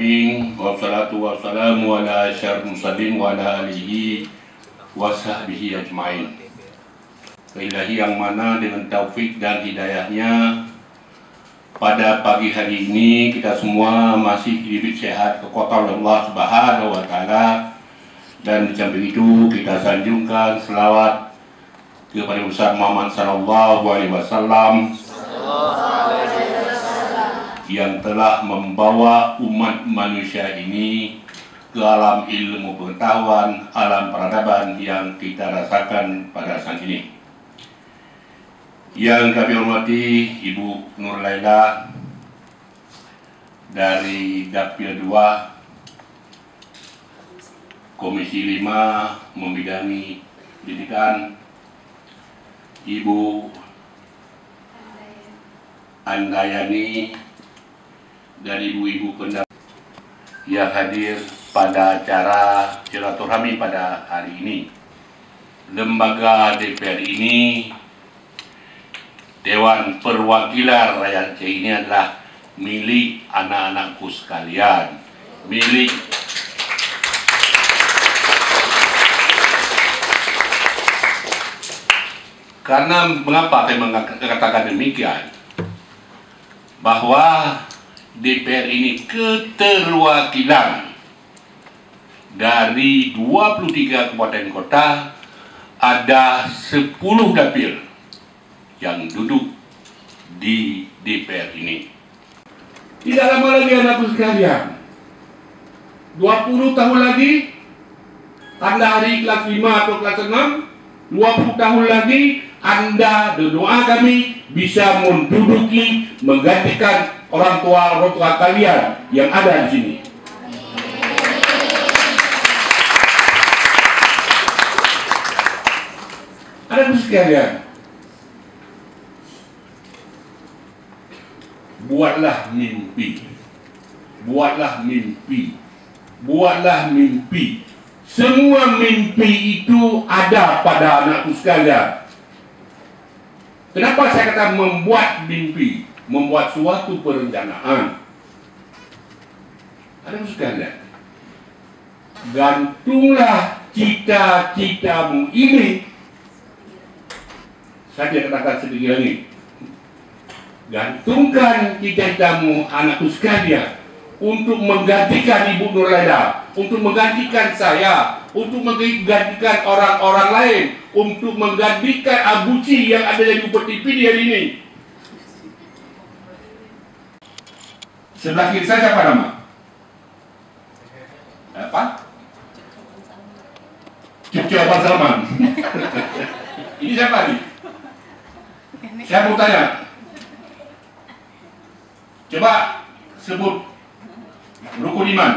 alamin, wassalatu wassalamu ala asyrafil mursalin wa ala alihi wa sahbihi ajmain. Ilahi yang mana dengan taufik dan hidayahnya pada pagi hari ini kita semua masih diberi sehat kekuatan Allah Subhanahu wa taala, dan di samping itu kita sanjungkan selawat kepada Ustaz Muhammad sallallahu alaihi wasallam yang telah membawa umat manusia ini ke alam ilmu pengetahuan, alam peradaban yang kita rasakan pada saat ini. Yang kami hormati Ibu Nur Laila dari Dapil 2 Komisi 5 membidangi pendidikan, Ibu Andayani dan ibu-ibu pendamping yang hadir pada acara silaturahmi pada hari ini. Lembaga DPR ini, Dewan Perwakilan Rakyat Aceh ini adalah milik anak-anakku sekalian, milik karena mengapa saya mengatakan demikian? Bahwa DPR ini keterwakilan dari 23 kabupaten kota, ada 10 dapil yang duduk di DPR ini. Tidak lama lagi anakku sekalian, 20 tahun lagi Anda hari kelas 5 atau kelas 6, 20 tahun lagi Anda, doa kami, bisa menduduki, menggantikan orang tua kalian yang ada di sini. Ada sekalian, buatlah mimpi, buatlah mimpi, buatlah mimpi. Semua mimpi itu ada pada anakku sekalian. Kenapa saya kata membuat mimpi, membuat suatu perencanaan? Ada sekalian, gantunglah cita-citamu ini. Saya katakan sedikit lagi, gantungkan cita-citamu anakku sekalian untuk menggantikan Ibu Nur Laila, untuk menggantikan saya, untuk menggantikan orang-orang lain, untuk menggantikan Abuci yang ada di TV di hari ini. Sebelah kiri saya siapa nama? Apa? Cucu Abang Salman. Ini siapa nih? Saya mau tanya. Coba sebut rukun iman.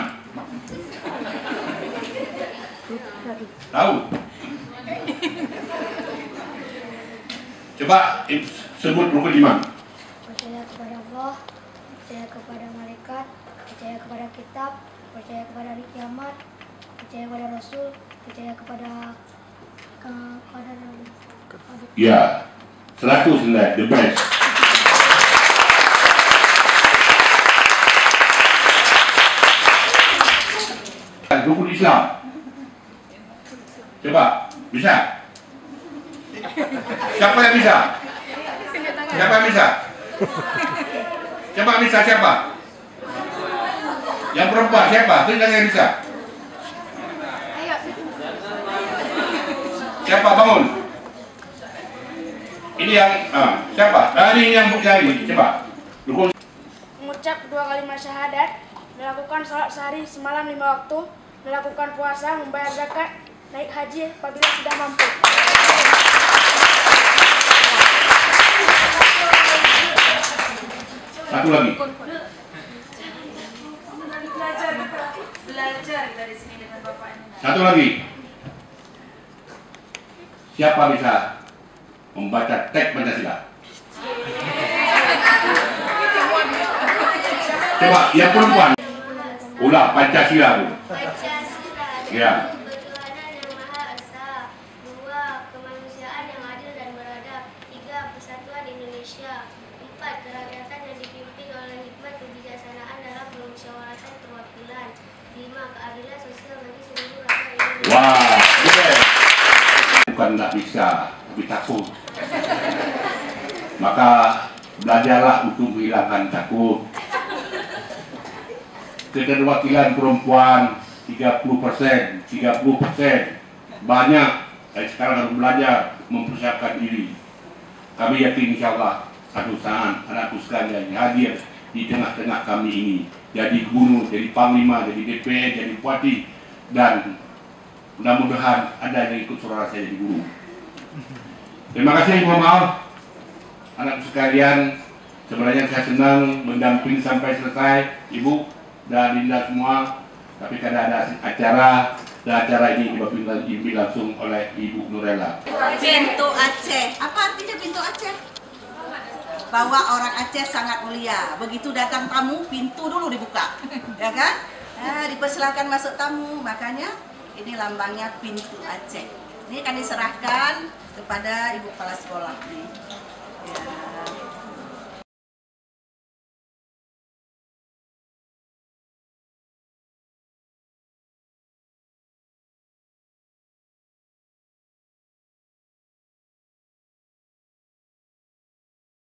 Tahu? Coba sebut rukun iman. Percaya kepada Allah, percaya kepada malaikat, percaya kepada kitab, percaya kepada hari kiamat, percaya kepada Rasul, percaya kepada Ya, 100 nilai, the best. Rukun Islam. Coba, bisa? Siapa yang bisa? Siapa yang bisa? Coba bisa siapa? Yang perempuan siapa? Tidak yang bisa. Siapa bangun? Ini yang siapa? Ini yang bukti. Coba. Rukun. Mengucap 2 kalimat syahadat, melakukan sholat sehari semalam 5 waktu, melakukan puasa, membayar zakat, naik haji apabila sudah mampu. Satu lagi. Belajar dari sini dengan bapaknya. Satu lagi. Siapa bisa membaca teks Pancasila? Coba, yang perempuan. Ulah Pancasila bu. Pancasila. Ya. Ketuhanan yang Maha Esa. 2. Kemanusiaan yang adil dan beradab. 3. Persatuan Indonesia. 4. Kerakyatan yang dipimpin oleh hikmat kebijaksanaan dalam permusyawaratan terwakili. 5. Keadilan sosial bagi seluruh rakyat Indonesia. Wah, yeah. Bukan nggak bisa, tapi takut. Maka belajarlah untuk menghilangkan takut. Keterwakilan perempuan 30%, 30%. Banyak. Saya sekarang harus belajar mempersiapkan diri. Kami yakin insya Allah satu saat anakku sekalian hadir di tengah-tengah kami ini. Jadi guru, jadi panglima, jadi DPR, jadi bupati, dan mudah-mudahan ada yang ikut saudara saya jadi guru. Terima kasih, mohon maaf anakku sekalian. Sebenarnya saya senang mendampingi sampai selesai Ibu dan Linda semua. Tapi karena ada acara, dan acara ini dipimpin langsung oleh Ibu Nurella. Pintu Aceh. Apa artinya pintu Aceh? Bahwa orang Aceh sangat mulia. Begitu datang tamu, pintu dulu dibuka, ya kan? Nah, dipersilakan masuk tamu. Makanya ini lambangnya pintu Aceh. Ini akan diserahkan kepada Ibu Kepala Sekolah nih. Ya.